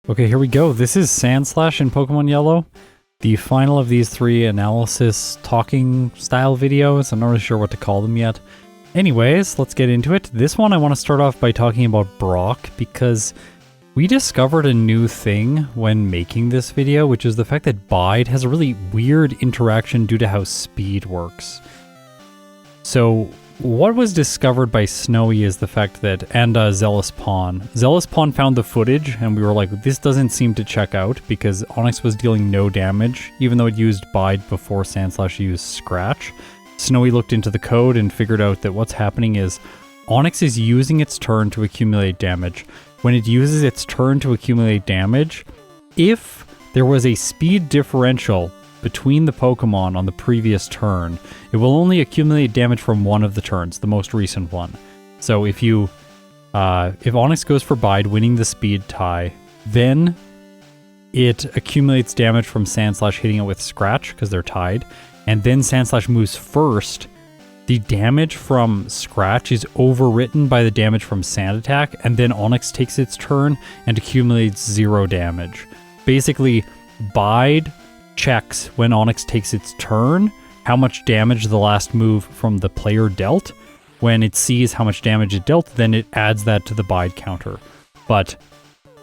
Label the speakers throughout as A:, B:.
A: Okay, here we go. This is Sandslash in Pokemon Yellow. The final of these 3 analysis talking style videos. I'm not really sure what to call them yet. Anyways, let's get into it. This one I want to start off by talking about Brock because we discovered a new thing when making this video, which is the fact that Bide has a really weird interaction due to how speed works. So what was discovered by Snowy is the fact that, and Zealous Pawn. Zealous Pawn found the footage and we were like, this doesn't seem to check out because Onix was dealing no damage, even though it used Bide before Sandslash used Scratch. Snowy looked into the code and figured out that what's happening is Onix is using its turn to accumulate damage. When it uses its turn to accumulate damage, if there was a speed differential between the Pokemon on the previous turn, it will only accumulate damage from one of the turns, the most recent one. So if Onix goes for Bide, winning the speed tie, then it accumulates damage from Sandslash hitting it with Scratch because they're tied, and then Sandslash moves first. The damage from Scratch is overwritten by the damage from Sand Attack, and then Onix takes its turn and accumulates 0 damage. Basically, Bide checks when Onix takes its turn how much damage the last move from the player dealt. When it sees how much damage it dealt, then it adds that to the Bide counter. But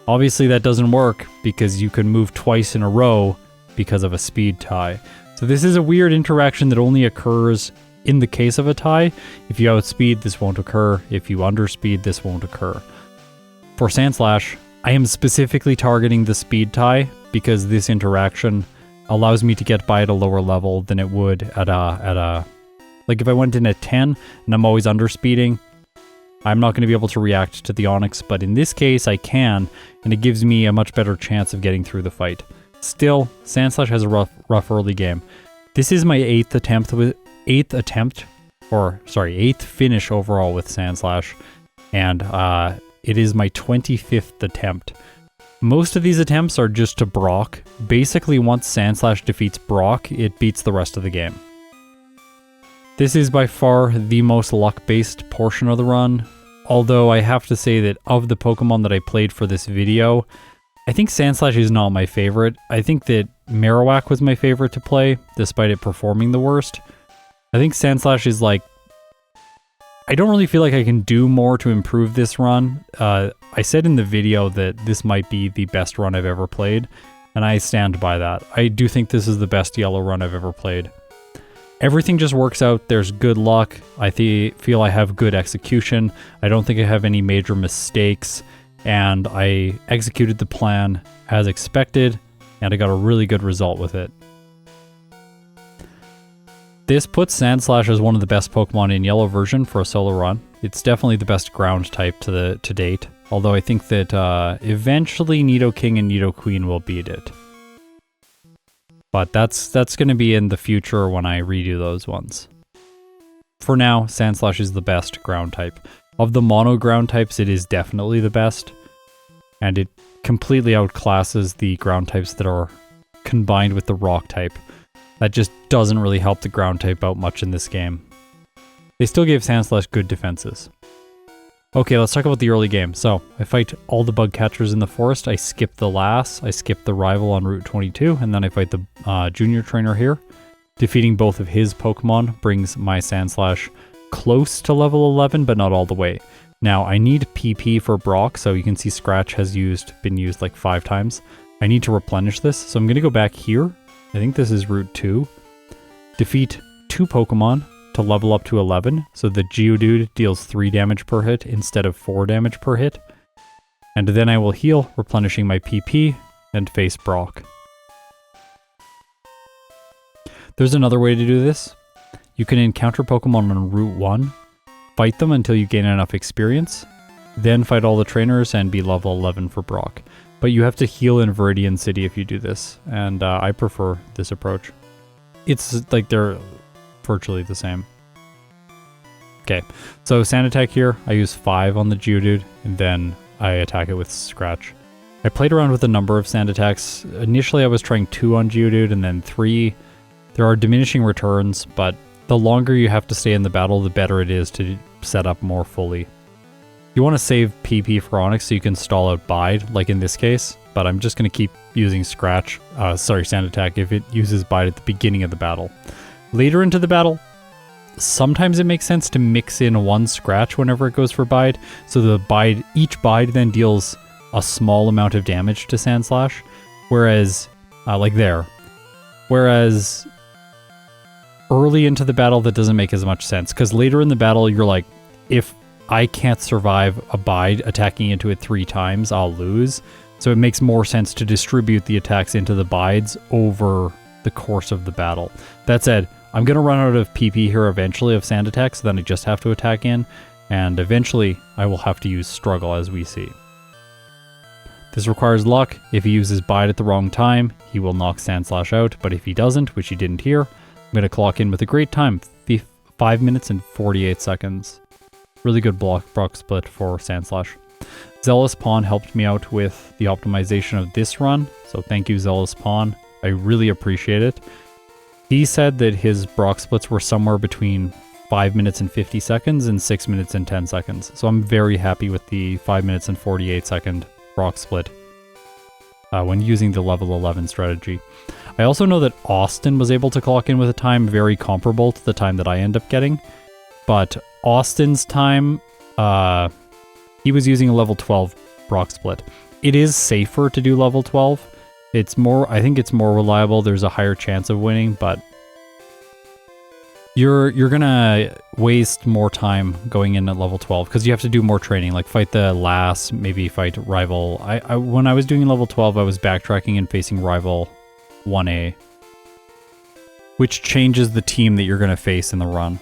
A: obviously that doesn't work because you can move twice in a row because of a speed tie. So this is a weird interaction that only occurs in the case of a tie. If you outspeed, this won't occur. If you underspeed, this won't occur. For Sandslash, I am specifically targeting the speed tie because this interaction allows me to get by at a lower level than it would at a like if I went in at 10 and I'm always underspeeding, I'm not going to be able to react to the Onix, but in this case I can, and it gives me a much better chance of getting through the fight. Still, Sandslash has a rough early game. This is my 8th finish overall with Sandslash, and it is my 25th attempt. Most of these attempts are just to Brock. Basically, once Sandslash defeats Brock, it beats the rest of the game. This is by far the most luck-based portion of the run, although I have to say that of the Pokemon that I played for this video, I think Sandslash is not my favorite. I think that Marowak was my favorite to play, despite it performing the worst. I think Sandslash is like, I don't really feel like I can do more to improve this run. I said in the video that this might be the best run I've ever played, and I stand by that. I do think this is the best yellow run I've ever played. Everything just works out. There's good luck. I feel I have good execution. I don't think I have any major mistakes, and I executed the plan as expected, and I got a really good result with it. This puts Sandslash as one of the best Pokemon in Yellow version for a solo run. It's definitely the best ground type to date, although I think that eventually Nidoking and Nidoqueen will beat it. But that's going to be in the future when I redo those ones. For now, Sandslash is the best ground type. Of the mono ground types, it is definitely the best, and it completely outclasses the ground types that are combined with the rock type. That just doesn't really help the ground type out much in this game. They still gave Sandslash good defenses. Okay, let's talk about the early game. So, I fight all the bug catchers in the forest, I skip the Lass, I skip the rival on Route 22, and then I fight the junior trainer here. Defeating both of his Pokemon brings my Sandslash close to level 11, but not all the way. Now, I need PP for Brock, so you can see Scratch has been used like 5 times. I need to replenish this, so I'm going to go back here. I think this is Route 2. Defeat 2 Pokemon to level up to 11, so the Geodude deals 3 damage per hit instead of 4 damage per hit. And then I will heal, replenishing my PP, and face Brock. There's another way to do this. You can encounter Pokemon on Route 1, fight them until you gain enough experience, then fight all the trainers and be level 11 for Brock. But you have to heal in Viridian City if you do this, and I prefer this approach. It's like they're virtually the same. Okay, so Sand Attack here, I use 5 on the Geodude, and then I attack it with Scratch. I played around with a number of Sand Attacks. Initially I was trying 2 on Geodude, and then 3. There are diminishing returns, but the longer you have to stay in the battle, the better it is to set up more fully. You want to save PP for Onix so you can stall out Bide, like in this case, but I'm just going to keep using Sand Attack if it uses Bide at the beginning of the battle. Later into the battle, sometimes it makes sense to mix in one Scratch whenever it goes for Bide, so each Bide then deals a small amount of damage to Sandslash, whereas, like there. Whereas early into the battle, that doesn't make as much sense, because later in the battle, you're like, if I can't survive a Bide attacking into it 3 times, I'll lose. So it makes more sense to distribute the attacks into the Bides over the course of the battle. That said, I'm going to run out of PP here eventually of Sand Attack, so then I just have to attack in, and eventually I will have to use Struggle, as we see. This requires luck. If he uses Bide at the wrong time, he will knock Sandslash out, but if he doesn't, which he didn't here, I'm going to clock in with a great time, 5 minutes and 48 seconds. Really good block split for Sandslash. Zealous Pawn helped me out with the optimization of this run, so thank you, Zealous Pawn. I really appreciate it. He said that his Brock splits were somewhere between 5 minutes and 50 seconds and 6 minutes and 10 seconds, so I'm very happy with the 5 minutes and 48 second Brock split when using the level 11 strategy. I also know that Austin was able to clock in with a time very comparable to the time that I end up getting, but Austin's time, he was using a level 12 Brock split. It is safer to do level 12. I think it's more reliable. There's a higher chance of winning, but you're gonna waste more time going in at level 12 because you have to do more training, like fight the Lass, maybe fight rival. When I was doing level 12, I was backtracking and facing rival 1A, which changes the team that you're gonna face in the run.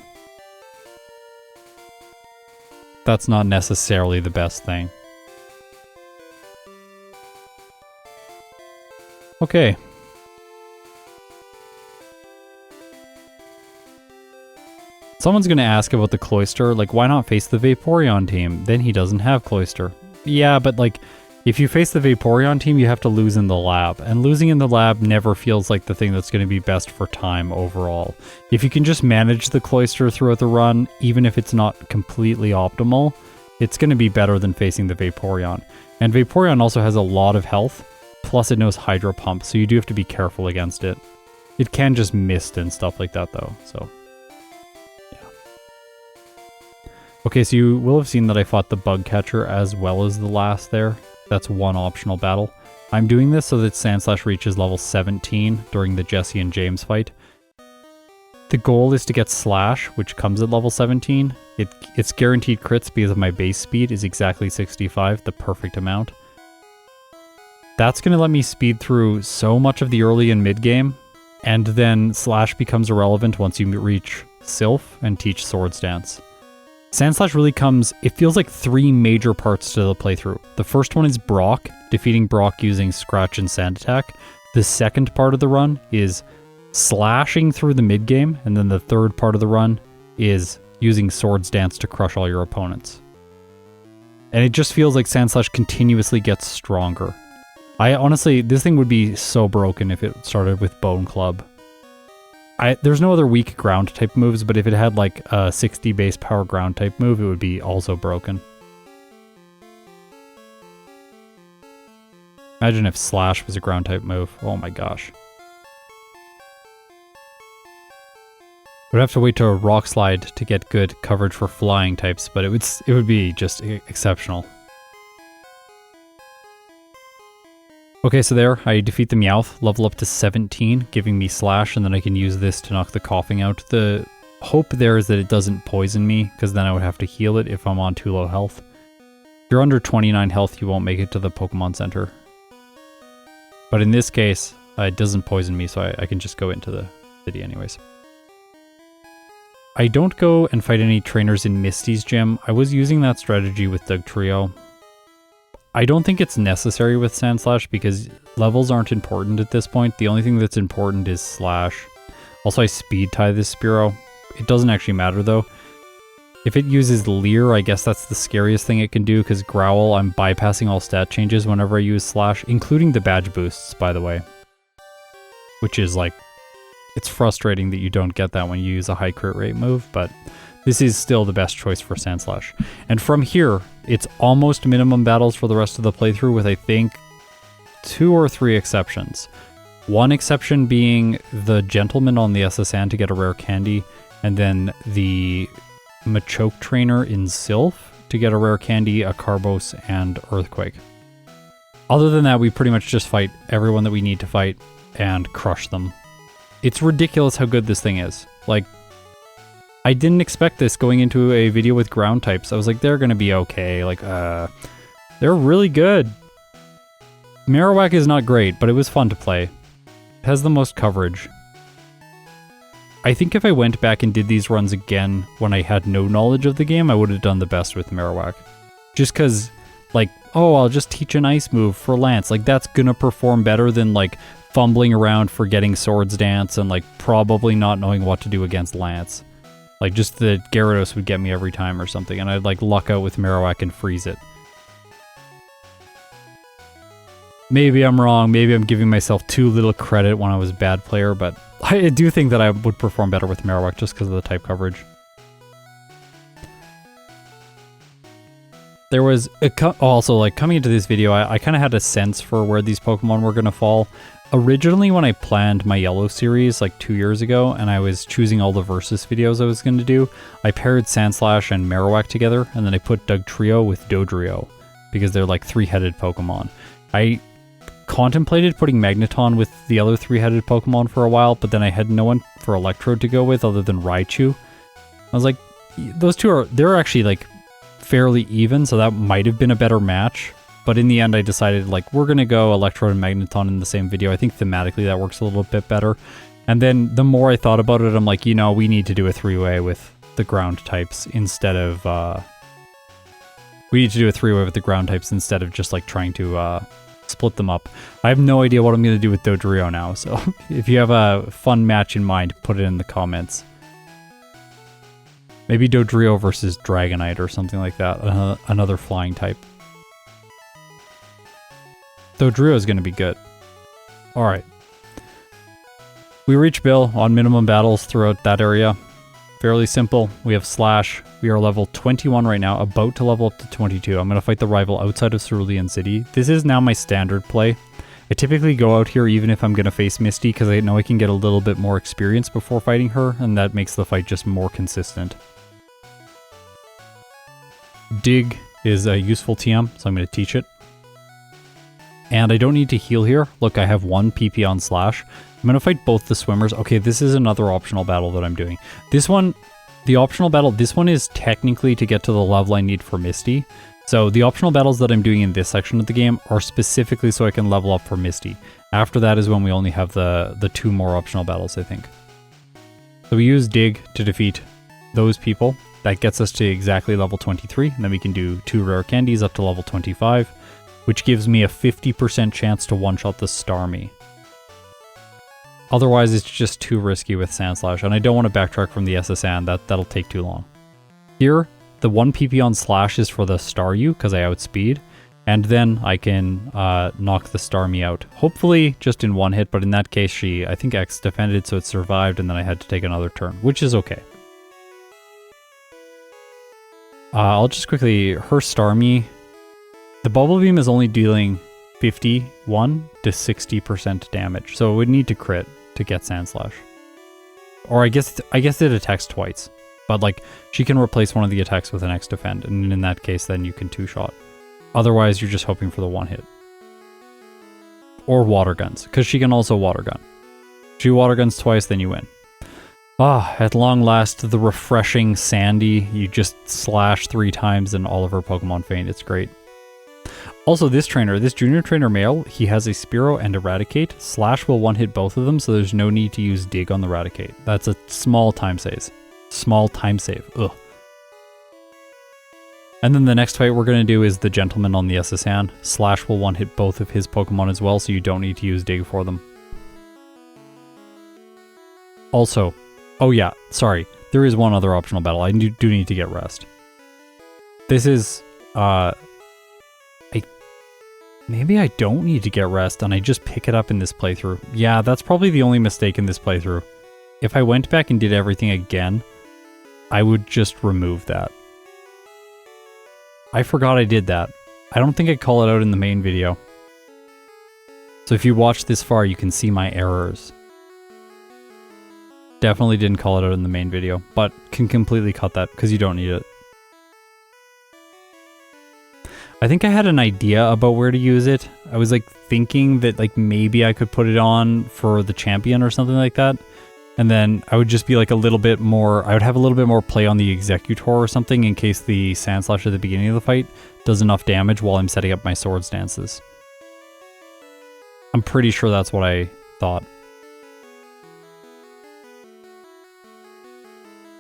A: That's not necessarily the best thing. Okay. Someone's going to ask about the Cloister, like, why not face the Vaporeon team? Then he doesn't have Cloister. Yeah, but like, if you face the Vaporeon team, you have to lose in the lab, and losing in the lab never feels like the thing that's going to be best for time overall. If you can just manage the Cloister throughout the run, even if it's not completely optimal, it's going to be better than facing the Vaporeon. And Vaporeon also has a lot of health, plus it knows Hydro Pump, so you do have to be careful against it. It can just mist and stuff like that though, so yeah. Okay, so you will have seen that I fought the Bug Catcher as well as the Lass there. That's one optional battle. I'm doing this so that Sandslash reaches level 17 during the Jesse and James fight. The goal is to get Slash, which comes at level 17. It's guaranteed crits because of my base speed is exactly 65, the perfect amount. That's going to let me speed through so much of the early and mid game, and then Slash becomes irrelevant once you reach Silph and teach Swords Dance. Sandslash really comes, it feels like 3 major parts to the playthrough. The first one is Brock, defeating Brock using Scratch and Sand Attack. The second part of the run is slashing through the mid game, and then the third part of the run is using Swords Dance to crush all your opponents. And it just feels like Sandslash continuously gets stronger. I honestly, this thing would be so broken if it started with Bone Club. There's no other weak ground type moves, but if it had like a 60 base power ground type move, it would be also broken. Imagine if Slash was a ground type move. Oh my gosh. We'd have to wait to Rock Slide to get good coverage for flying types, but it would be just exceptional. Okay, so there, I defeat the Meowth, level up to 17, giving me Slash, and then I can use this to knock the coughing out. The hope there is that it doesn't poison me, because then I would have to heal it if I'm on too low health. If you're under 29 health, you won't make it to the Pokemon Center. But in this case, it doesn't poison me, so I can just go into the city anyways. I don't go and fight any trainers in Misty's gym. I was using that strategy with Dugtrio. I don't think it's necessary with Sandslash because levels aren't important at this point. The only thing that's important is Slash. Also, I speed tie this Spearow. It doesn't actually matter though. If it uses Leer, I guess that's the scariest thing it can do because Growl, I'm bypassing all stat changes whenever I use Slash, including the badge boosts, by the way. Which is like, it's frustrating that you don't get that when you use a high crit rate move, but this is still the best choice for Sandslash. And from here, it's almost minimum battles for the rest of the playthrough with, I think, 2 or 3 exceptions. One exception being the gentleman on the SSN to get a rare candy, and then the Machoke trainer in Silph to get a rare candy, a Carbos, and Earthquake. Other than that, we pretty much just fight everyone that we need to fight and crush them. It's ridiculous how good this thing is. Like, I didn't expect this going into a video with ground types. I was like, they're gonna be okay. Like, they're really good. Marowak is not great, but it was fun to play. It has the most coverage. I think if I went back and did these runs again when I had no knowledge of the game, I would have done the best with Marowak. Just because, like, oh, I'll just teach an ice move for Lance. Like, that's gonna perform better than, like, fumbling around forgetting Swords Dance and, like, probably not knowing what to do against Lance. Like, just the Gyarados would get me every time or something, and I'd, like, luck out with Marowak and freeze it. Maybe I'm wrong, maybe I'm giving myself too little credit when I was a bad player, but I do think that I would perform better with Marowak just because of the type coverage. There was also, like, coming into this video, I kind of had a sense for where these Pokemon were going to fall. Originally, when I planned my Yellow series, like 2 years ago, and I was choosing all the Versus videos I was going to do, I paired Sandslash and Marowak together, and then I put Dugtrio with Dodrio, because they're like 3-headed Pokemon. I contemplated putting Magneton with the other 3-headed Pokemon for a while, but then I had no one for Electrode to go with other than Raichu. I was like, those two they're actually like fairly even, so that might have been a better match. But in the end, I decided, like, we're going to go Electrode and Magneton in the same video. I think thematically that works a little bit better. And then the more I thought about it, I'm like, you know, we need to do a 3-way with the ground types instead of... we need to do a 3-way with the ground types instead of just, like, trying to split them up. I have no idea what I'm going to do with Dodrio now, so if you have a fun match in mind, put it in the comments. Maybe Dodrio versus Dragonite or something like that. Another flying type. Dodrio is going to be good. Alright. We reach Bill on minimum battles throughout that area. Fairly simple. We have Slash. We are level 21 right now, about to level up to 22. I'm going to fight the rival outside of Cerulean City. This is now my standard play. I typically go out here even if I'm going to face Misty, because I know I can get a little bit more experience before fighting her, and that makes the fight just more consistent. Dig is a useful TM, so I'm going to teach it. And I don't need to heal here. Look, I have 1 PP on Slash. I'm going to fight both the swimmers. Okay, this is another optional battle that I'm doing. This one, the optional battle, this one is technically to get to the level I need for Misty. So the optional battles that I'm doing in this section of the game are specifically so I can level up for Misty. After that is when we only have the 2 more optional battles, I think. So we use Dig to defeat those people. That gets us to exactly level 23, and then we can do 2 rare candies up to level 25. Which gives me a 50% chance to one-shot the Starmie. Otherwise, it's just too risky with Sandslash, and I don't want to backtrack from the SSN, that'll take too long. Here, the 1 PP on Slash is for the Staryu, because I outspeed, and then I can knock the Starmie out. Hopefully just in 1 hit, but in that case she, I think, X-defended, so it survived, and then I had to take another turn, which is okay. I'll just quickly, her Starmie... The Bubble Beam is only dealing 51 to 60% damage, so it would need to crit to get Sandslash. Or I guess it attacks twice, but like she can replace one of the attacks with an X-defend, and in that case then you can 2-shot. Otherwise you're just hoping for the 1 hit. Or Water Guns, because she can also Water Gun. She Water Guns twice, then you win. Ah, at long last, the refreshing Sandy. You just slash 3 times and all of her Pokemon faint. It's great. Also, this junior trainer male, he has a Spearow and Eradicate. Slash will 1-hit both of them, so there's no need to use Dig on the Eradicate. That's a small time save. Small time save. Ugh. And then the next fight we're going to do is the Gentleman on the SSN. Slash will 1-hit both of his Pokemon as well, so you don't need to use Dig for them. Also, oh yeah, sorry. There is one other optional battle. I do need to get rest. This is, maybe I don't need to get rest and I just pick it up in this playthrough. Yeah, that's probably the only mistake in this playthrough. If I went back and did everything again, I would just remove that. I forgot I did that. I don't think I call it out in the main video. So if you watch this far, you can see my errors. Definitely didn't call it out in the main video, but can completely cut that because you don't need it. I think I had an idea about where to use it. I was like thinking that like maybe I could put it on for the champion or something like that. And then I would just be like a little bit more, I would have a little bit more play on the Executor or something in case the Sandslash at the beginning of the fight does enough damage while I'm setting up my sword stances. I'm pretty sure that's what I thought.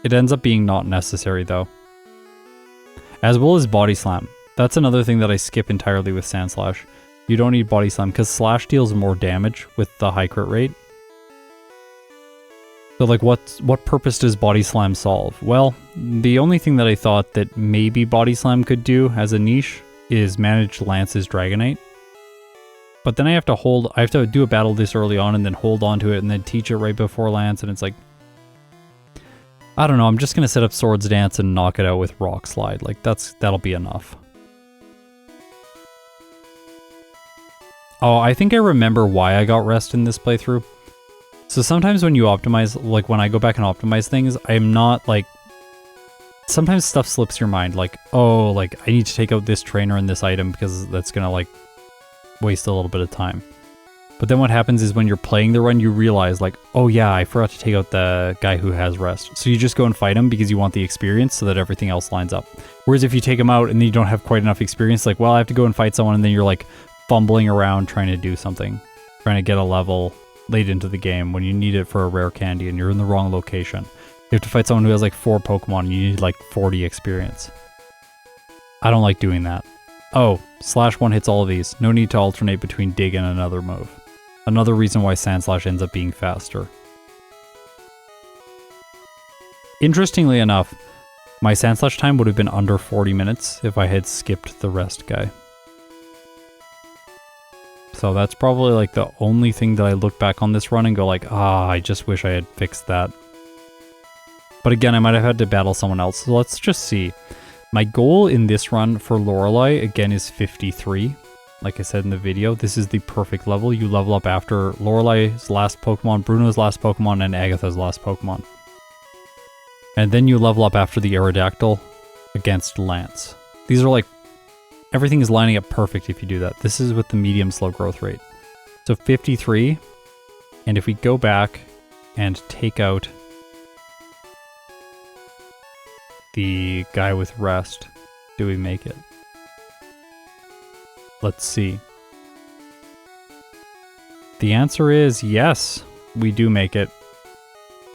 A: It ends up being not necessary though. As well as Body Slam. That's another thing that I skip entirely with Sandslash. You don't need Body Slam because Slash deals more damage with the high crit rate. So like what purpose does Body Slam solve? Well, the only thing that I thought that maybe Body Slam could do as a niche is manage Lance's Dragonite. But then I have to do a battle this early on and then hold on to it and then teach it right before Lance, and it's like, I don't know, I'm just gonna set up Swords Dance and knock it out with Rock Slide. Like that'll be enough. Oh, I think I remember why I got rest in this playthrough. So sometimes when you optimize, like when I go back and optimize things, I'm not like, sometimes stuff slips your mind, like, oh, like I need to take out this trainer and this item because that's gonna like waste a little bit of time. But then what happens is when you're playing the run, you realize like, oh yeah, I forgot to take out the guy who has rest. So you just go and fight him because you want the experience so that everything else lines up. Whereas if you take him out and then you don't have quite enough experience, like, well, I have to go and fight someone, and then you're like fumbling around trying to do something, trying to get a level late into the game when you need it for a rare candy and you're in the wrong location. You have to fight someone who has like 4 Pokemon and you need like 40 experience. I don't like doing that. Oh, Slash one hits all of these. No need to alternate between Dig and another move. Another reason why Sandslash ends up being faster. Interestingly enough, my Sandslash time would have been under 40 minutes if I had skipped the rest guy. So that's probably like the only thing that I look back on this run and go like, ah, I just wish I had fixed that. But again, I might have had to battle someone else. So let's just see. My goal in this run for Lorelei, again, is 53. Like I said in the video, this is the perfect level. You level up after Lorelei's last Pokemon, Bruno's last Pokemon, and Agatha's last Pokemon. And then you level up after the Aerodactyl against Lance. These are like, everything is lining up perfect if you do that. This is with the medium slow growth rate. So 53, and if we go back and take out the guy with rest, do we make it? Let's see. The answer is yes, we do make it.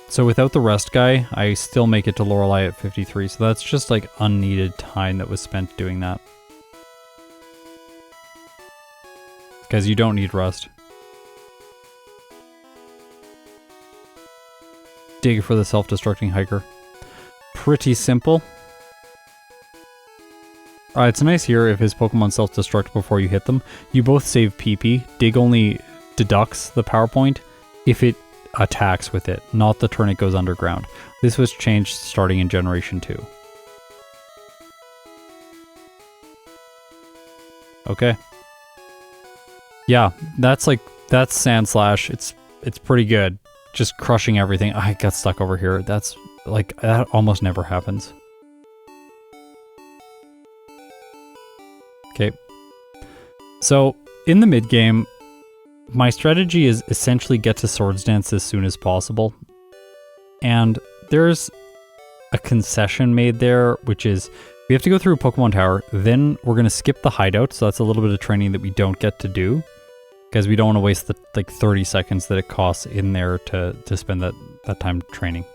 A: So without the rest guy, I still make it to Lorelei at 53, so that's just like unneeded time that was spent doing that. Because you don't need rest. Dig for the self-destructing hiker. Pretty simple. It's nice here if his Pokemon self-destruct before you hit them. You both save PP. Dig only deducts the power point if it attacks with it, not the turn it goes underground. This was changed starting in Generation 2. Okay. Yeah, that's Sandslash. It's pretty good. Just crushing everything. I got stuck over here. That's like, that almost never happens. Okay. So, in the mid game, my strategy is essentially get to Swords Dance as soon as possible. And there's a concession made there, which is we have to go through a Pokemon Tower, then we're going to skip the hideout, so that's a little bit of training that we don't get to do. Because we don't want to waste the like 30 seconds that it costs in there to spend that time training.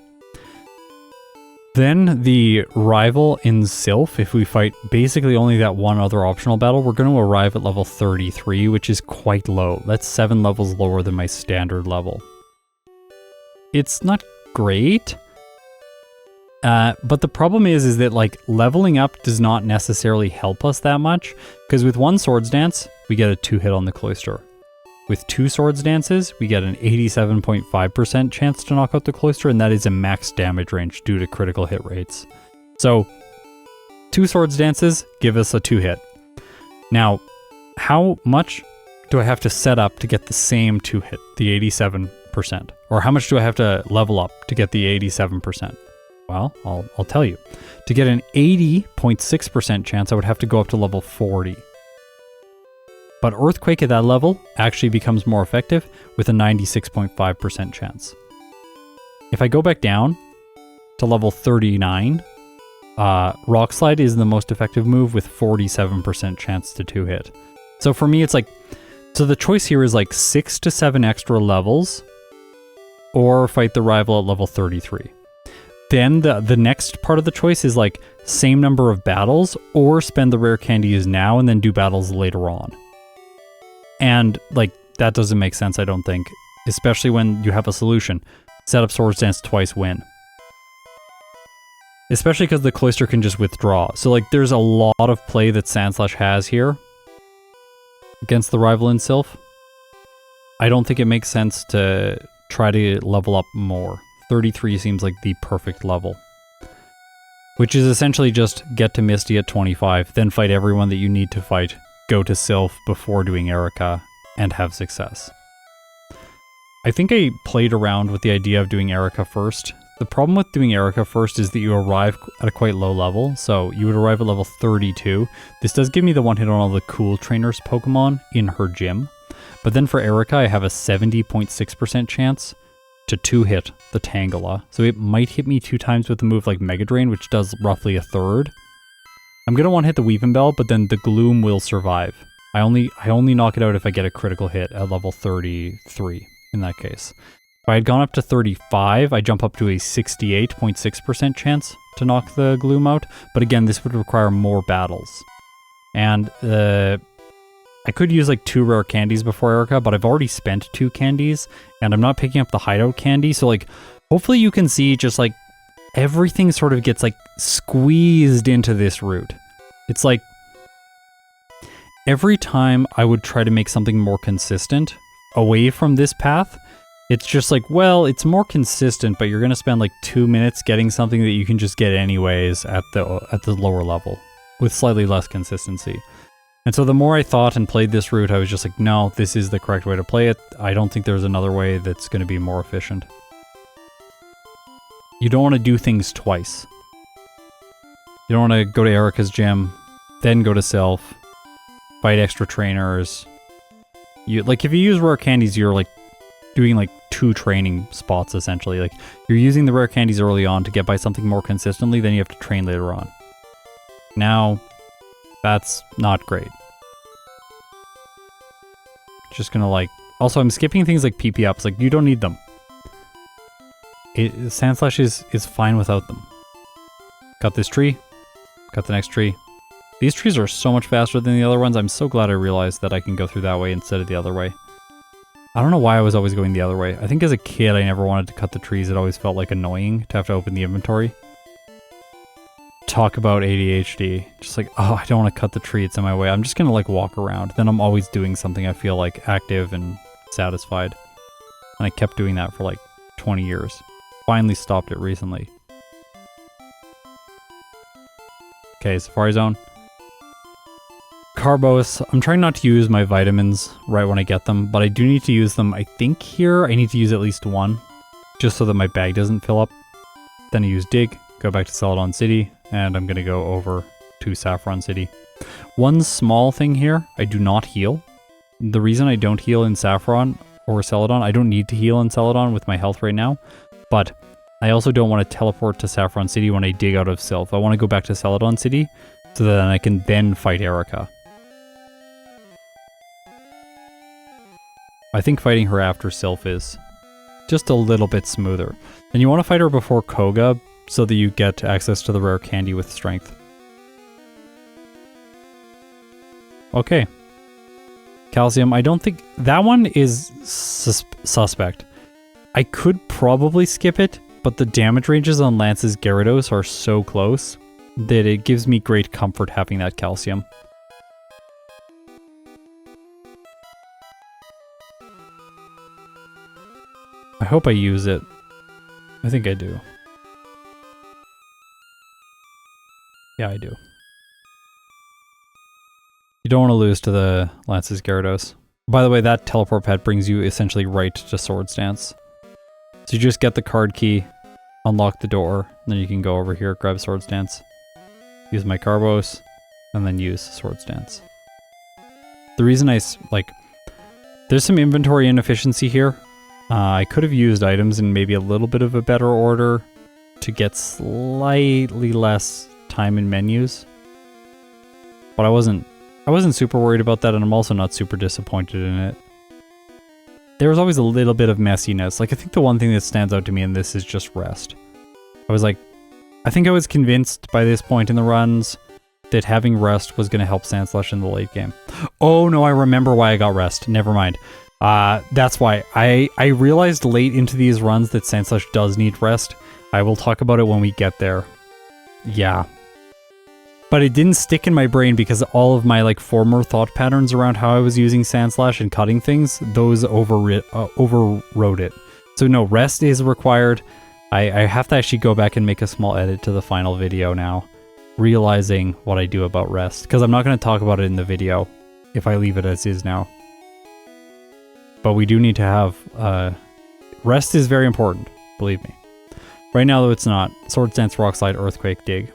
A: Then the rival in Silph, if we fight basically only that one other optional battle, we're going to arrive at level 33, which is quite low. That's 7 levels lower than my standard level. It's not great, but the problem is that like leveling up does not necessarily help us that much, because with one Swords Dance, we get a 2-hit on the Cloyster. With 2 Swords Dances, we get an 87.5% chance to knock out the Cloyster, and that is a max damage range due to critical hit rates. So, 2 Swords Dances give us a 2-hit. Now, how much do I have to set up to get the same 2-hit, the 87%? Or how much do I have to level up to get the 87%? Well, I'll tell you. To get an 80.6% chance, I would have to go up to level 40. But Earthquake at that level actually becomes more effective with a 96.5% chance. If I go back down to level 39, Rock Slide is the most effective move with 47% chance to 2-hit. So for me, it's like, so the choice here is like 6 to 7 extra levels or fight the rival at level 33. Then the next part of the choice is like same number of battles or spend the rare candies now and then do battles later on. And like that doesn't make sense, I don't think, especially when you have a solution. Set up Swords Dance twice, win. Especially because the Cloister can just withdraw. So like there's a lot of play that Sandslash has here against the rival in Silph. I don't think it makes sense to try to level up more. 33 seems like the perfect level. Which is essentially just get to Misty at 25, then fight everyone that you need to fight, go to Silph before doing Erica, and have success. I think I played around with the idea of doing Erica first. The problem with doing Erica first is that you arrive at a quite low level, so you would arrive at level 32. This does give me the one hit on all the cool trainers Pokemon in her gym. But then for Erica, I have a 70.6% chance to 2-hit the Tangela. So it might hit me 2 times with a move like Mega Drain, which does roughly a third. I'm going to 1-hit the Weeping Bell, but then the Gloom will survive. I only knock it out if I get a critical hit at level 33 in that case. If I had gone up to 35, I jump up to a 68.6% chance to knock the Gloom out. But again, this would require more battles. And I could use like 2 rare candies before Erica, but I've already spent 2 candies, and I'm not picking up the hideout candy, so like, hopefully you can see just like, everything sort of gets like, squeezed into this route. It's like, every time I would try to make something more consistent, away from this path, it's just like, well, it's more consistent, but you're gonna spend like 2 minutes getting something that you can just get anyways at the lower level, with slightly less consistency. And so the more I thought and played this route, I was just like, no, this is the correct way to play it. I don't think there's another way that's going to be more efficient. You don't want to do things twice. You don't want to go to Erica's gym, then go to Silph, fight extra trainers. Like, if you use rare candies, you're like doing like 2 training spots essentially. Like, you're using the rare candies early on to get by something more consistently, then you have to train later on. Now, that's not great. Just gonna like... Also, I'm skipping things like PP ups. Like, you don't need them. Sandslash is fine without them. Got this tree. Got the next tree. These trees are so much faster than the other ones. I'm so glad I realized that I can go through that way instead of the other way. I don't know why I was always going the other way. I think as a kid, I never wanted to cut the trees. It always felt like annoying to have to open the inventory. Talk about ADHD. Just like, oh, I don't want to cut the tree, it's in my way. I'm just gonna like walk around. Then I'm always doing something I feel like active and satisfied. And I kept doing that for like 20 years. Finally stopped it recently. Okay, Safari Zone. Carbos. I'm trying not to use my vitamins right when I get them, but I do need to use them. I think here I need to use at least 1, just so that my bag doesn't fill up. Then I use Dig, go back to Celadon City, and I'm going to go over to Saffron City. One small thing here, I do not heal. The reason I don't heal in Saffron or Celadon, I don't need to heal in Celadon with my health right now, but I also don't want to teleport to Saffron City when I dig out of Silph. I want to go back to Celadon City so that I can then fight Erica. I think fighting her after Silph is just a little bit smoother. And you want to fight her before Koga so that you get access to the rare candy with strength. Okay. Calcium, I don't think... That one is suspect. I could probably skip it, but the damage ranges on Lance's Gyarados are so close that it gives me great comfort having that calcium. I hope I use it. I think I do. Yeah, I do. You don't want to lose to the Lance's Gyarados. By the way, that teleport pad brings you essentially right to Swords Dance. So you just get the card key, unlock the door, and then you can go over here, grab Swords Dance, use my Carbos, and then use Swords Dance. The reason there's some inventory inefficiency here. I could have used items in maybe a little bit of a better order to get slightly less time in menus. But I wasn't super worried about that, and I'm also not super disappointed in it. There was always a little bit of messiness. Like, I think the one thing that stands out to me in this is just rest. I think I was convinced by this point in the runs that having rest was going to help Sandslash in the late game. Oh no, I remember why I got rest. Never mind. That's why. I realized late into these runs that Sandslash does need rest. I will talk about it when we get there. Yeah. But it didn't stick in my brain because all of my former thought patterns around how I was using Sandslash and cutting things, those overrode it. So no, rest is required. I have to actually go back and make a small edit to the final video now, realizing what I do about rest, because I'm not going to talk about it in the video if I leave it as is now. But we do need to have... rest is very important, believe me. Right now, though, it's not. Swords Dance, Rock Slide, Earthquake, Dig.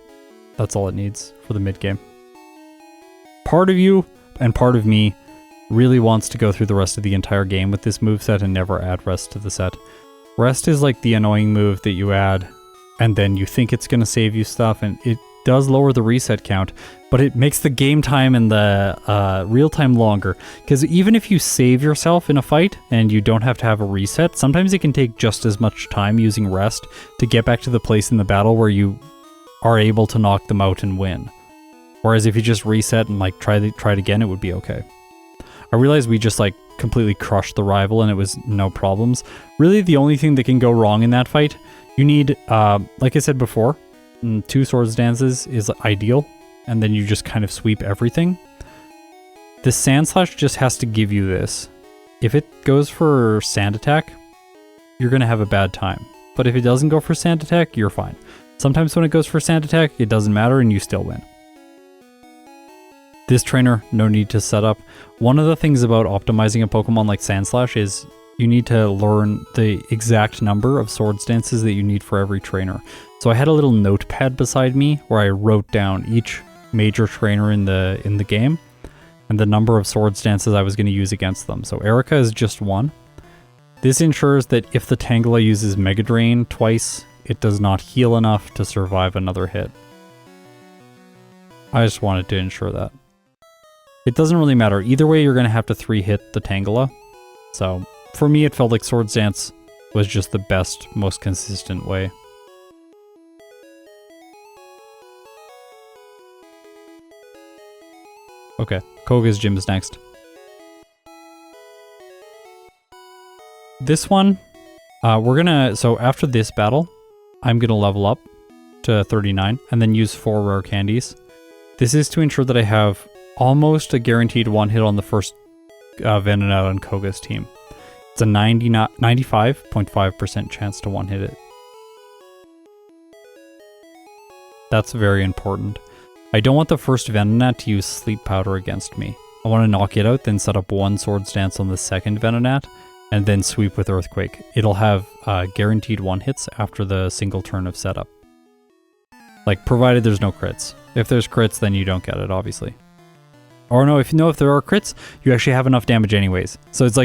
A: That's all it needs for the mid-game. Part of you, and part of me, really wants to go through the rest of the entire game with this moveset and never add rest to the set. Rest is like the annoying move that you add, and then you think it's going to save you stuff, and it does lower the reset count, but it makes the game time and the real time longer. Because even if you save yourself in a fight and you don't have to have a reset, sometimes it can take just as much time using rest to get back to the place in the battle where you are able to knock them out and win. Whereas if you just reset and try it again, it would be okay. I realized we just completely crushed the rival and it was no problems. Really, the only thing that can go wrong in that fight, you need, like I said before, 2 Swords Dances is ideal, and then you just kind of sweep everything. The Sandslash just has to give you this. If it goes for Sand Attack, you're going to have a bad time. But if it doesn't go for Sand Attack, you're fine. Sometimes when it goes for Sand Attack, it doesn't matter and you still win. This trainer, no need to set up. One of the things about optimizing a Pokemon like Sandslash is you need to learn the exact number of Swords Dances that you need for every trainer. So I had a little notepad beside me where I wrote down each major trainer in the game and the number of Swords Dances I was going to use against them. So Erica is just 1. This ensures that if the Tangela uses Mega Drain twice, it does not heal enough to survive another hit. I just wanted to ensure that. It doesn't really matter. Either way, you're going to have to 3-hit the Tangela. So for me, it felt like Swords Dance was just the best, most consistent way. Okay, Koga's gym is next. This one, so after this battle, I'm gonna level up to 39 and then use 4 rare candies. This is to ensure that I have almost a guaranteed 1-hit on the first Venonat on Koga's team. It's a 95.5% chance to 1-hit it. That's very important. I don't want the first Venonat to use Sleep Powder against me. I want to knock it out, then set up 1 Swords Dance on the second Venonat, and then sweep with Earthquake. It'll have guaranteed 1-hits after the single turn of setup. Provided there's no crits. If there's crits, then you don't get it, obviously. Or no, if there are crits, you actually have enough damage anyways. So it's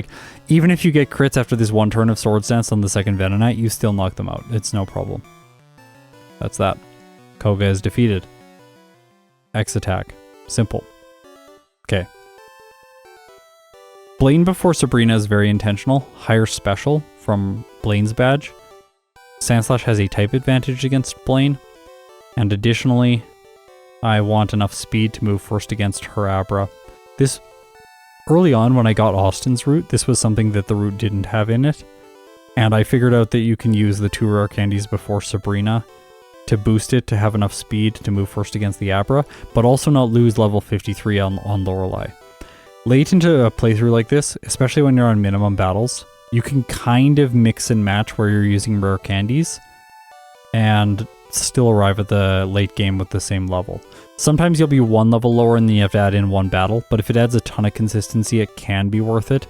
A: even if you get crits after this 1 turn of Swords Dance on the second Venonat, you still knock them out. It's no problem. That's that. Koga is defeated. X attack. Simple. Okay. Blaine before Sabrina is very intentional. Higher special from Blaine's badge. Sandslash has a type advantage against Blaine. And additionally, I want enough speed to move first against her Abra. This, early on when I got Austin's route, this was something that the route didn't have in it. And I figured out that you can use the 2 rare candies before Sabrina to boost it to have enough speed to move first against the Abra, but also not lose level 53 on Lorelei. Late into a playthrough like this, especially when you're on minimum battles, you can kind of mix and match where you're using rare candies, and still arrive at the late game with the same level. Sometimes you'll be one level lower and then you have to add in one battle, but if it adds a ton of consistency, it can be worth it.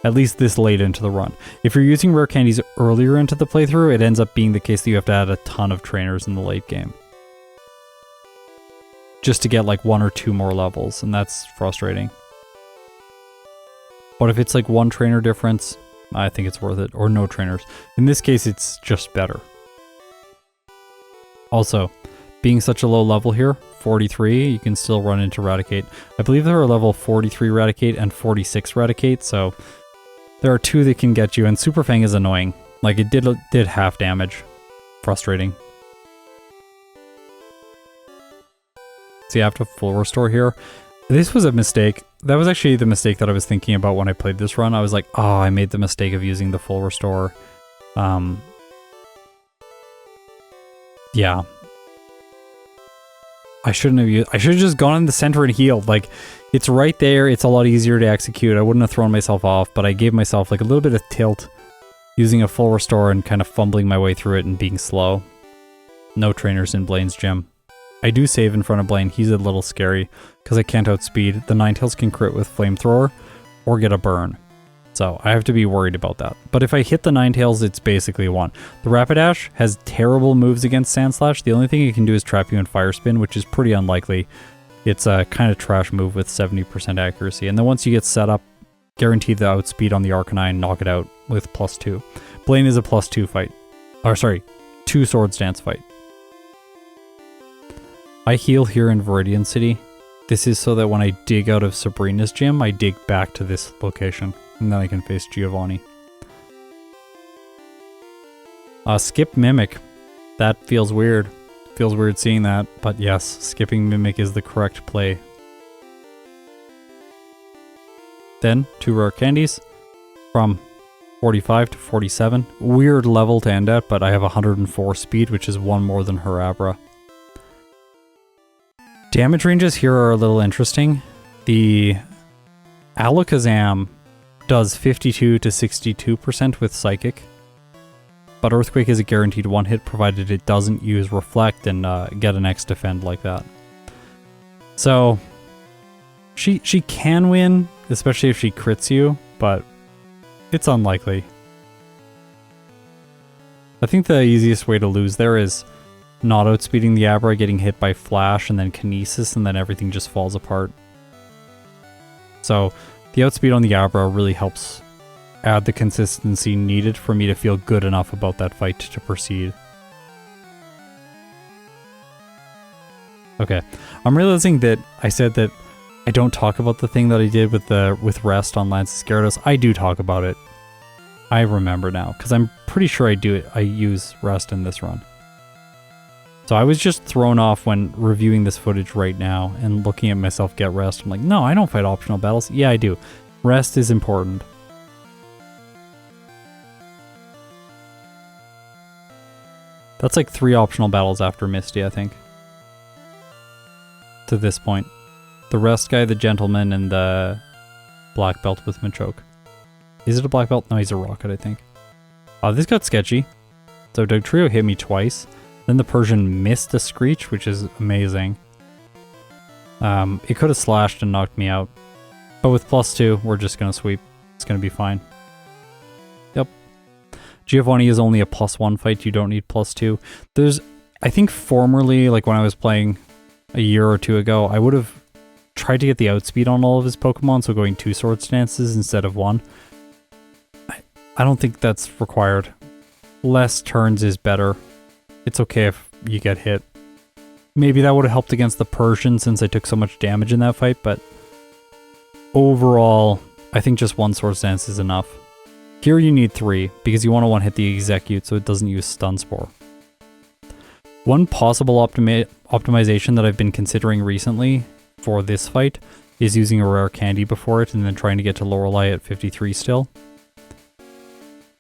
A: At least this late into the run. If you're using rare candies earlier into the playthrough, it ends up being the case that you have to add a ton of trainers in the late game. Just to get like 1 or 2 more levels, and that's frustrating. But if it's like 1 trainer difference, I think it's worth it, or no trainers. In this case, it's just better. Also, being such a low level here, 43, you can still run into Raticate. I believe there are level 43 Raticate and 46 Raticate, so there are 2 that can get you, and Super Fang is annoying. Like, it did half damage. Frustrating. So you have to full restore here. This was a mistake. That was actually the mistake that I was thinking about when I played this run. I was like, oh, I made the mistake of using the full restore. Yeah. I shouldn't have I should have just gone in the center and healed. Like, it's right there. It's a lot easier to execute. I wouldn't have thrown myself off, but I gave myself like a little bit of tilt using a full restore and kind of fumbling my way through it and being slow. No trainers in Blaine's gym. I do save in front of Blaine. He's a little scary because I can't outspeed. The Ninetales can crit with Flamethrower or get a burn. So I have to be worried about that. But if I hit the Ninetales, it's basically a 1. The Rapidash has terrible moves against Sandslash. The only thing it can do is trap you in Fire Spin, which is pretty unlikely. It's a kind of trash move with 70% accuracy. And then once you get set up, guarantee the outspeed on the Arcanine, knock it out with +2. Blaine is a +2 fight. Or sorry, 2 Swords Dance fight. I heal here in Viridian City. This is so that when I dig out of Sabrina's gym, I dig back to this location. And then I can face Giovanni. Skip Mimic. That feels weird. Feels weird seeing that, but yes, skipping Mimic is the correct play. Then, 2 rare candies. From 45 to 47. Weird level to end at, but I have 104 speed, which is 1 more than Harabra. Damage ranges here are a little interesting. The Alakazam does 52 to 62% with Psychic, but Earthquake is a guaranteed 1-hit provided it doesn't use Reflect and get an X defend like that. So she can win, especially if she crits you, but it's unlikely. I think the easiest way to lose there is not outspeeding the Abra, getting hit by Flash, and then Kinesis, and then everything just falls apart. So the outspeed on the Abra really helps add the consistency needed for me to feel good enough about that fight to proceed. Okay, I'm realizing that I said that I don't talk about the thing that I did with Rest on Lance's Gyarados. I do talk about it. I remember now, because I'm pretty sure I use Rest in this run. So I was just thrown off when reviewing this footage right now and looking at myself get Rest. I'm like, no, I don't fight optional battles. Yeah, I do. Rest is important. That's like 3 optional battles after Misty, I think. To this point. The Rest guy, the Gentleman, and the Black Belt with Machoke. Is it a Black Belt? No, he's a Rocket, I think. This got sketchy. So Dugtrio hit me twice. Then the Persian missed a Screech, which is amazing. It could have slashed and knocked me out. But with +2, we're just going to sweep. It's going to be fine. Yep. Giovanni is only a +1 fight. You don't need +2. There's, I think formerly, like when I was playing a year or 2 ago, I would have tried to get the outspeed on all of his Pokemon, so going 2 Sword Stances instead of 1. I don't think that's required. Less turns is better. It's okay if you get hit. Maybe that would have helped against the Persian since I took so much damage in that fight, but overall, I think just 1 Sword Stance is enough. Here you need 3, because you want to one-hit the Execute so it doesn't use Stun Spore. One possible optimization that I've been considering recently for this fight is using a rare candy before it and then trying to get to Lorelei at 53 still.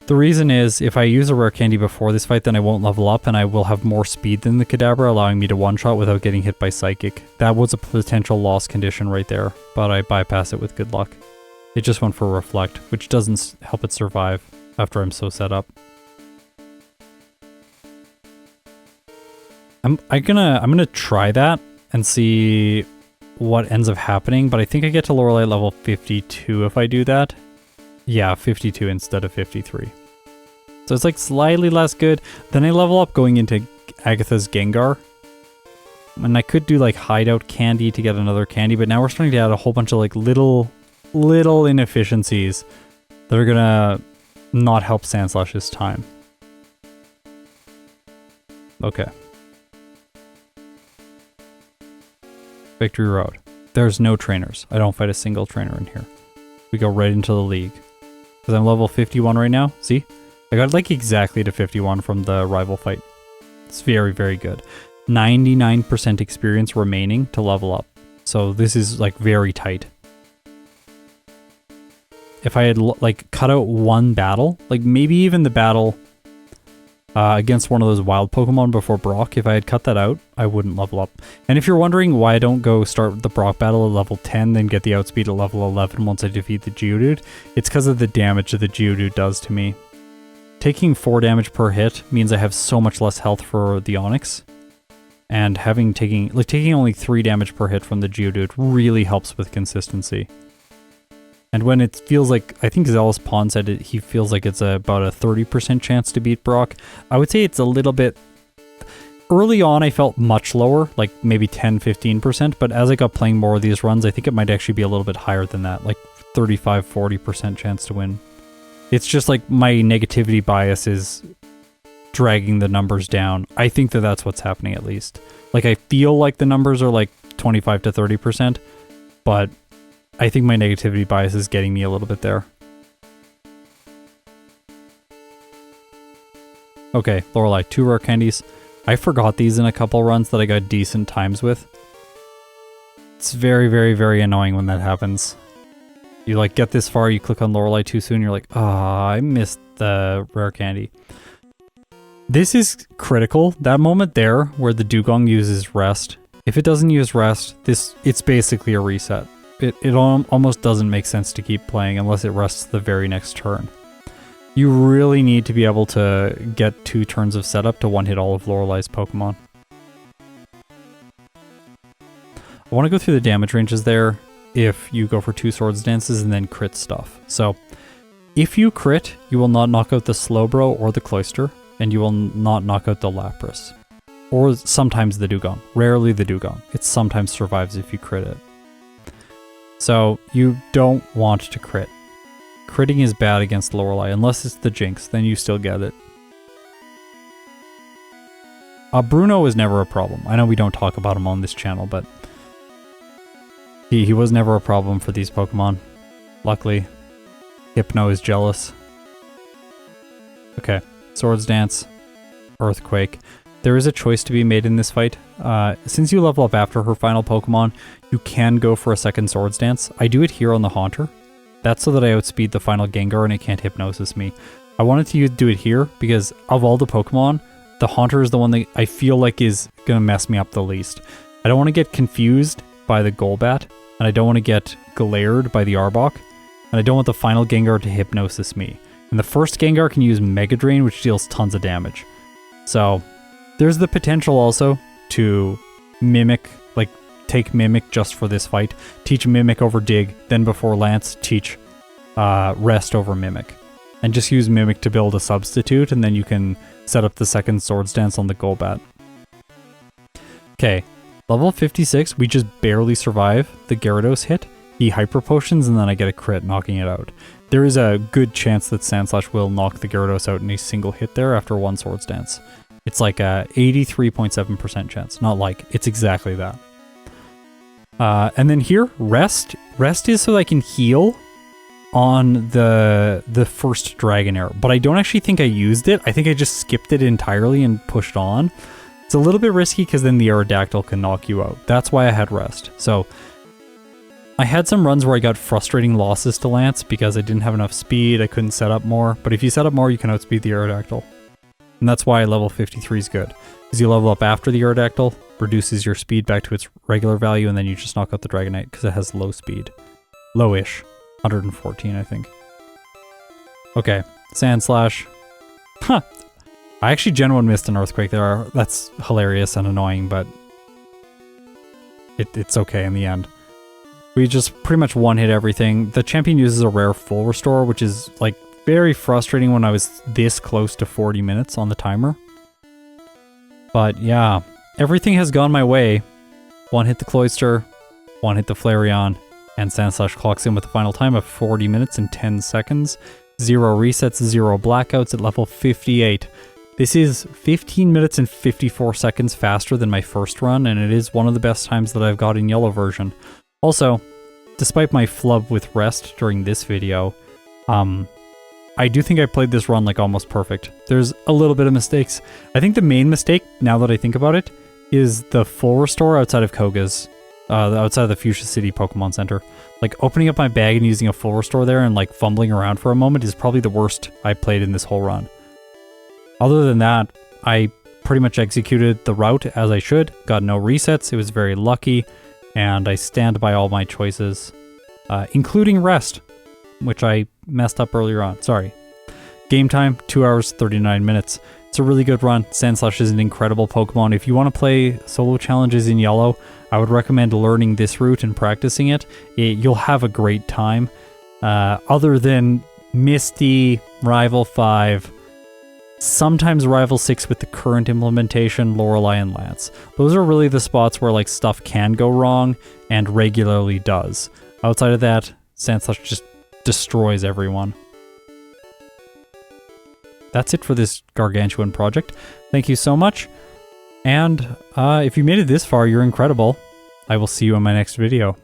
A: The reason is, if I use a rare candy before this fight, then I won't level up and I will have more speed than the Kadabra, allowing me to one-shot without getting hit by Psychic. That was a potential loss condition right there, but I bypass it with good luck. It just went for Reflect, which doesn't help it survive after I'm so set up. I'm gonna try that and see what ends up happening, but I think I get to Lorelei level 52 if I do that. Yeah, 52 instead of 53. So it's like slightly less good. Then I level up going into Agatha's Gengar. And I could do like hideout candy to get another candy, but now we're starting to add a whole bunch of like little inefficiencies that are gonna not help Sandslash's time. Okay. Victory Road. There's no trainers. I don't fight a single trainer in here. We go right into the league. Because I'm level 51 right now. See? I got like exactly to 51 from the rival fight. It's very, very good. 99% experience remaining to level up. So this is like very tight. If I had like cut out one battle, like maybe even the battle against one of those wild Pokemon before Brock, if I had cut that out, I wouldn't level up. And if you're wondering why I don't go start the Brock battle at level 10, then get the outspeed at level 11 once I defeat the Geodude, it's because of the damage that the Geodude does to me. Taking 4 damage per hit means I have so much less health for the Onix. And taking only 3 damage per hit from the Geodude really helps with consistency. And when it feels like, I think Zealous Pawn said it, he feels like it's about a 30% chance to beat Brock. I would say it's a little bit, early on I felt much lower, like maybe 10-15%, but as I got playing more of these runs, I think it might actually be a little bit higher than that, like 35-40% chance to win. It's just like my negativity bias is dragging the numbers down. I think that that's what's happening at least. Like I feel like the numbers are like 25 to 30%, but I think my negativity bias is getting me a little bit there. Okay, Lorelei, 2 rare candies. I forgot these in a couple runs that I got decent times with. It's very, very, very annoying when that happens. You like get this far, you click on Lorelei too soon, you're like, ah, I missed the rare candy. This is critical. That moment there where the Dugong uses rest. If it doesn't use rest, it's basically a reset. It almost doesn't make sense to keep playing unless it rests the very next turn. You really need to be able to get 2 turns of setup to one-hit all of Lorelei's Pokemon. I want to go through the damage ranges there if you go for 2 Swords Dances and then crit stuff. So, if you crit, you will not knock out the Slowbro or the Cloyster, and you will not knock out the Lapras. Or sometimes the Dugong. Rarely the Dugong. It sometimes survives if you crit it. So, you don't want to crit. Critting is bad against Lorelei, unless it's the Jinx, then you still get it. Bruno is never a problem. I know we don't talk about him on this channel, but he was never a problem for these Pokemon. Luckily, Hypno is jealous. Okay, Swords Dance, Earthquake. There is a choice to be made in this fight. Since you level up after her final Pokemon, you can go for a second Swords Dance. I do it here on the Haunter. That's so that I outspeed the final Gengar and it can't Hypnosis me. I wanted to do it here because of all the Pokemon, the Haunter is the one that I feel like is going to mess me up the least. I don't want to get confused by the Golbat, and I don't want to get glared by the Arbok, and I don't want the final Gengar to Hypnosis me. And the first Gengar can use Mega Drain, which deals tons of damage. So there's the potential also to Mimic, like take Mimic just for this fight, teach Mimic over Dig, then before Lance, teach Rest over Mimic. And just use Mimic to build a substitute, and then you can set up the second Swords Dance on the Golbat. Okay, level 56, we just barely survive the Gyarados hit. He Hyper Potions, and then I get a crit, knocking it out. There is a good chance that Sandslash will knock the Gyarados out in a single hit there after one Swords Dance. It's like a 83.7% chance. Not like, it's exactly that. And then here, Rest. Rest is so that I can heal on the first Dragonair, but I don't actually think I used it. I think I just skipped it entirely and pushed on. It's a little bit risky because then the Aerodactyl can knock you out. That's why I had Rest. So I had some runs where I got frustrating losses to Lance because I didn't have enough speed, I couldn't set up more, but if you set up more, you can outspeed the Aerodactyl. And that's why level 53 is good, because you level up after the Aerodactyl, reduces your speed back to its regular value, and then you just knock out the Dragonite because it has low speed. Lowish. 114, I think. Okay, Sandslash. Huh. I actually genuinely missed an earthquake there. That's hilarious and annoying, but it's okay in the end. We just pretty much one-hit everything. The champion uses a rare full restore, which is like very frustrating when I was this close to 40 minutes on the timer. But yeah, everything has gone my way. One hit the Cloister, one hit the Flareon, and Sandslash clocks in with a final time of 40 minutes and 10 seconds. 0 resets, 0 blackouts at level 58. This is 15 minutes and 54 seconds faster than my first run, and it is one of the best times that I've got in yellow version. Also, despite my flub with rest during this video, I do think I played this run like almost perfect. There's a little bit of mistakes. I think the main mistake, now that I think about it, is the full restore outside of Koga's, outside of the Fuchsia City Pokemon Center. Like, opening up my bag and using a full restore there and like fumbling around for a moment is probably the worst I played in this whole run. Other than that, I pretty much executed the route as I should, got no resets, it was very lucky, and I stand by all my choices, including rest, which I messed up earlier on. Sorry. Game time, 2 hours, 39 minutes. It's a really good run. Sandslash is an incredible Pokemon. If you want to play solo challenges in yellow, I would recommend learning this route and practicing it. You'll have a great time. Other than Misty, Rival 5, sometimes Rival 6 with the current implementation, Lorelei and Lance. Those are really the spots where like stuff can go wrong and regularly does. Outside of that, Sandslash just destroys everyone. That's it for this gargantuan project. Thank you so much. And if you made it this far, you're incredible. I will see you in my next video.